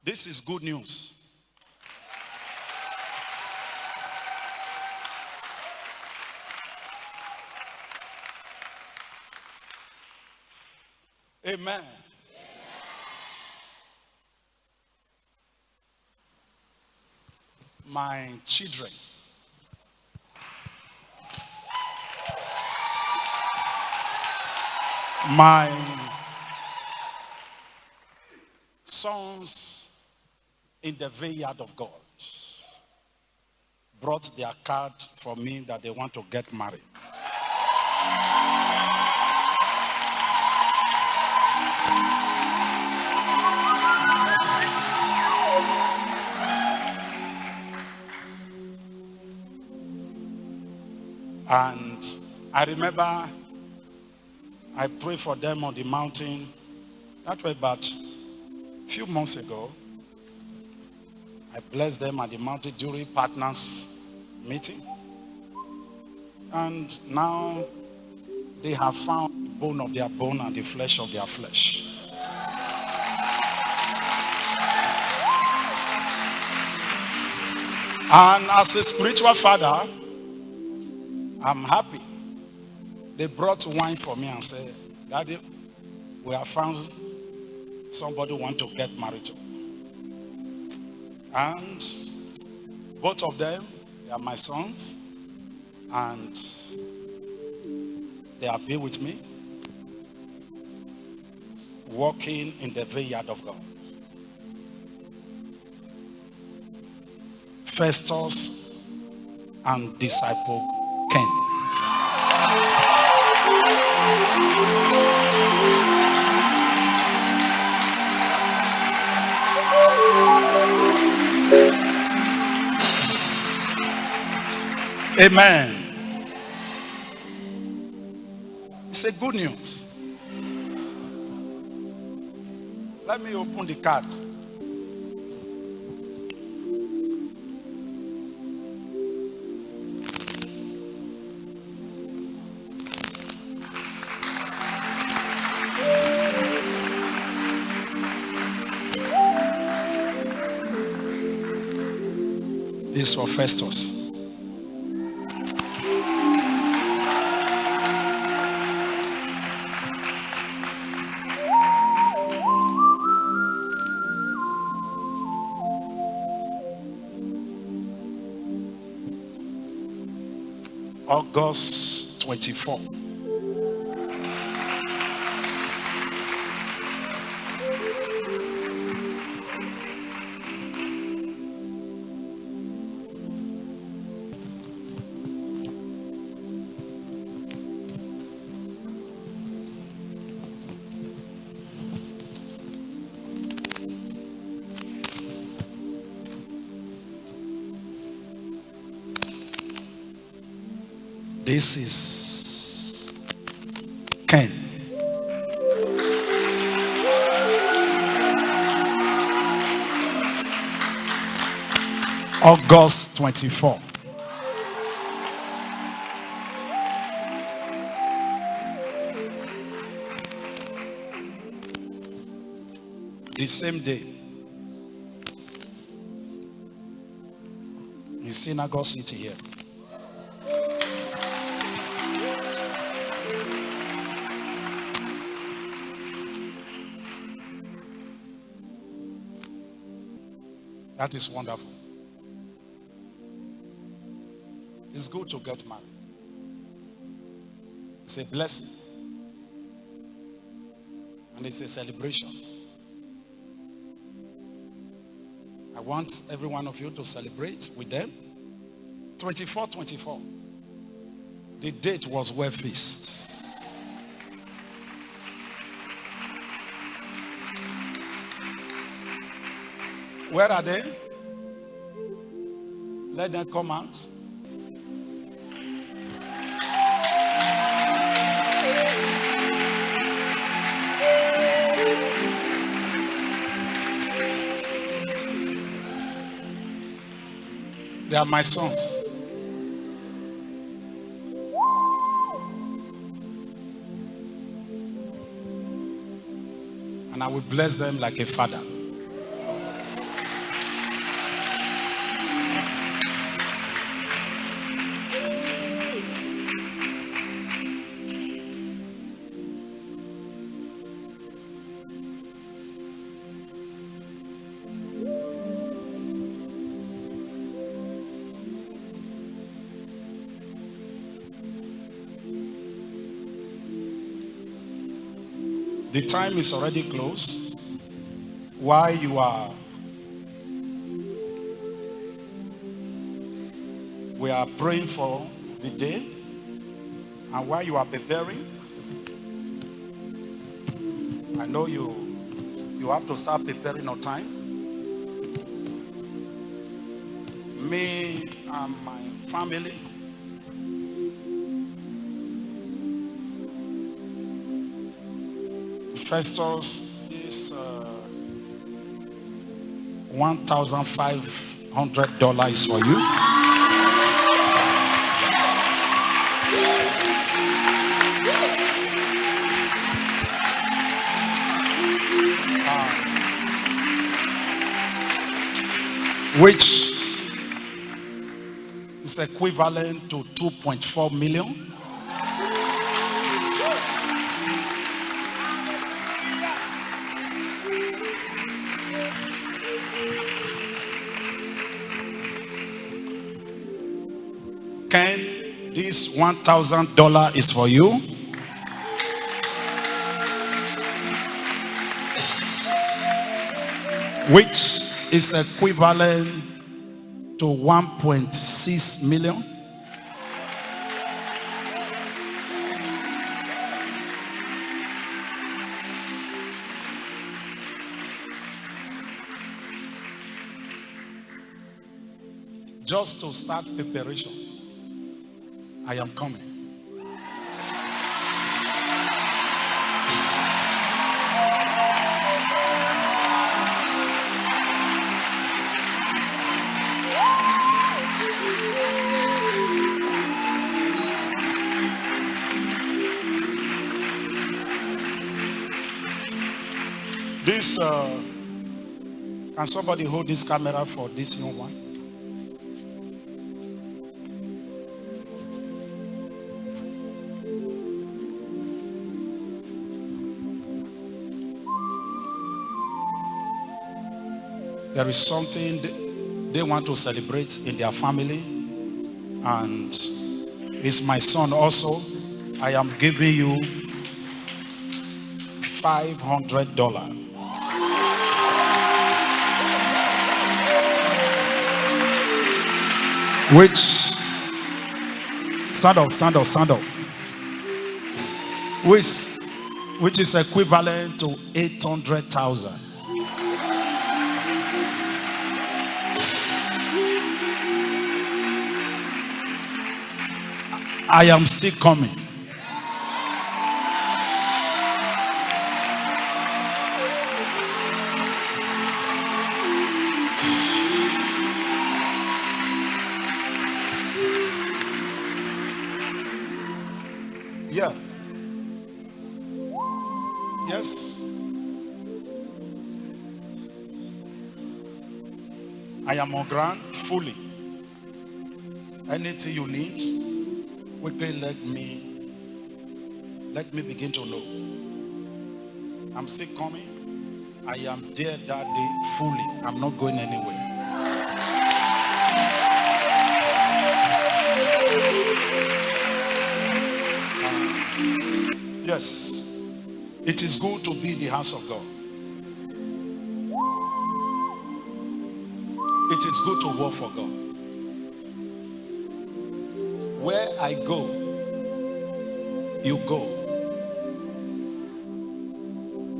This is good news. Amen. My children, my sons in the vineyard of God brought their card for me that they want to get married. And I remember I prayed for them on the mountain. That was about a few months ago. I blessed them at the mountain during partners meeting. And now they have found the bone of their bone and the flesh of their flesh. And as a spiritual father, I'm happy. They brought wine for me and said, Daddy, we have found somebody who want to get married to. And both of them, they are my sons. And they have been with me, walking in the vineyard of God. Festus and disciple Ken. Amen. It's a good news. Let me open the card. This is for Festus. August 24. This is Ken. August 24. The same day, in Synagogue City here. That is wonderful. It's good to get married. It's a blessing. And it's a celebration. I want every one of you to celebrate with them. 24. The date was well fixed. Where are they? Let them come out. They are my sons. And I will bless them like a father. The time is already close. While we are praying for the day, and while you are preparing, I know you have to start preparing on time. Me and my family, Festus, this $1,500 is for you. Which is equivalent to 2.4 million. Ken, this $1,000 is for you. Which is equivalent to 1.6 million. Just to start preparation. I am coming. This, can somebody hold this camera for this young one? There is something they want to celebrate in their family, and it's my son also. I am giving you $500. Which, stand up. Which is equivalent to 800,000. I am still coming. Yeah. Yes. I am on ground fully. Anything you need, quickly let me begin to know. I'm still coming. I am there that day fully. I'm not going anywhere. Yes, it is good to be in the house of God. It is good to work for God. Where I go, you go.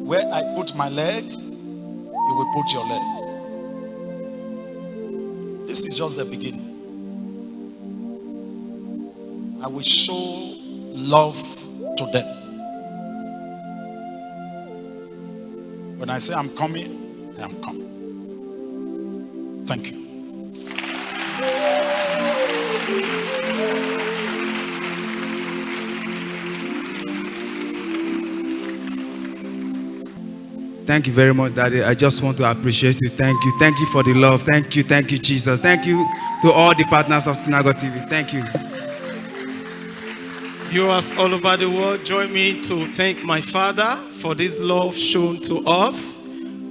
Where I put my leg, you will put your leg. This is just the beginning. I will show love to them. When I say I'm coming, I am coming. Thank you. Thank you very much, Daddy. I just want to appreciate you. Thank you. Thank you for the love. Thank you, Jesus. Thank you to all the partners of Synagogue TV. Thank you. Viewers all over the world, join me to thank my Father for this love shown to us.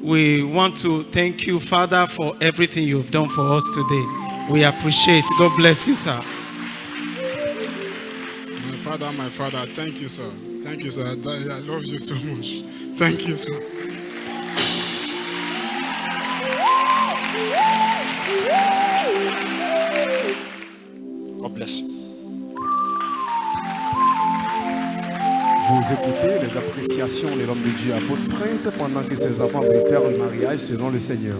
We want to thank you, Father, for everything you've done for us today. We appreciate. God bless you, sir. My Father, thank you, sir. Thank you, sir. I love you so much. Thank you, sir. God bless you. Vous écoutez les appréciations de l'homme de Dieu, apôtre Prince, pendant que ses enfants préfèrent le mariage selon le Seigneur.